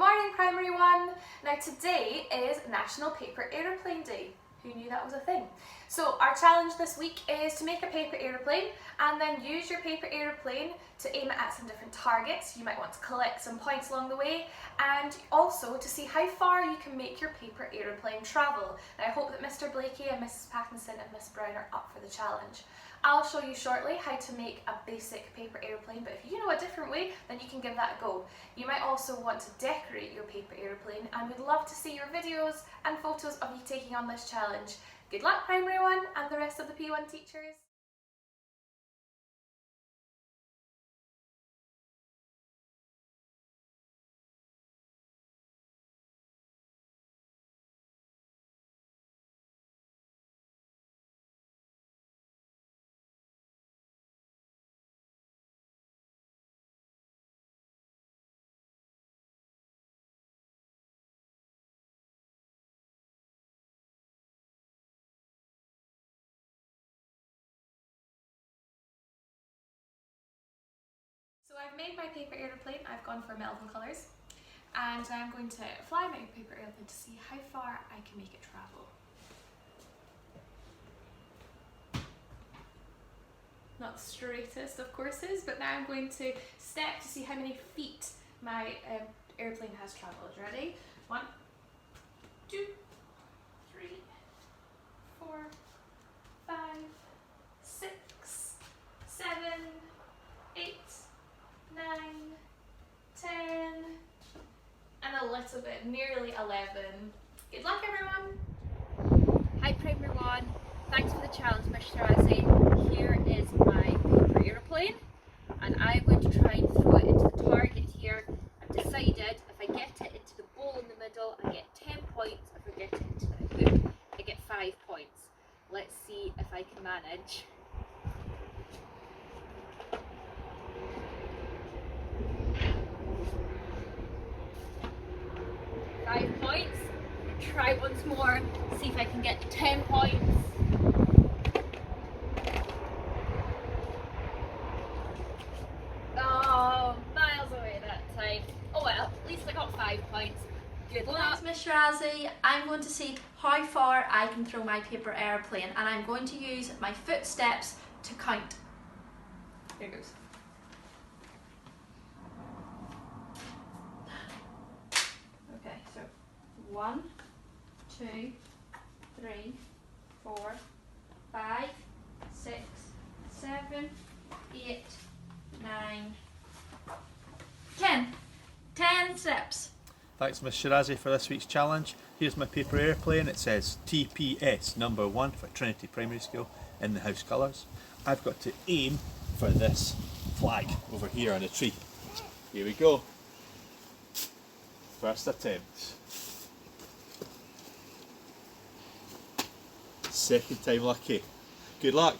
morning, Primary 1. Now today is National Paper Aeroplane Day. Who knew that was a thing? So our challenge this week is to make a paper aeroplane and then use your paper aeroplane to aim it at some different targets. You might want to collect some points along the way, and also to see how far you can make your paper aeroplane travel. Now I hope that Mr. Blakey and Mrs. Pattinson and Miss Brown are up for the challenge. I'll show you shortly how to make a basic paper aeroplane, but if you know a different way, then you can give that a go. You might also want to decorate your paper aeroplane, and we'd love to see your videos and photos of you taking on this challenge. Good luck, Primary 1 and the rest of the P1 teachers. So I've made my paper aeroplane. I've gone for Melvin colours, and I'm going to fly my paper aeroplane to see how far I can make it travel. Not the straightest of courses, but now I'm going to step to see how many feet my aeroplane has travelled. Ready? 1, 2, 3, 4, 5, 6, 7, 8, 9, 10, and a little bit, nearly 11. Good luck, everyone! Hi Primary 1, thanks for the challenge, Miss Shirazi. Here is my paper aeroplane, and I'm going to try and throw it into the target here. I've decided if I get it into the bowl in the middle, I get 10 points. If I get it into the hoop, I get 5 points. Let's see if I can manage. Points. Try once more, see if I can get 10 points. Oh, miles away that time. Oh well, at least I got 5 points. Good luck. Thanks, Miss Shirazi. I'm going to see how far I can throw my paper aeroplane, and I'm going to use my footsteps to count. Here goes. Okay, so 1, 2, 3, 4, 5, 6, 7, 8, 9, 10. 10 steps. Thanks Miss Shirazi for this week's challenge. Here's my paper airplane. It says TPS number 1 for Trinity Primary School in the house colours. I've got to aim for this flag over here on a tree. Here we go. First attempt. Second time lucky. Good luck.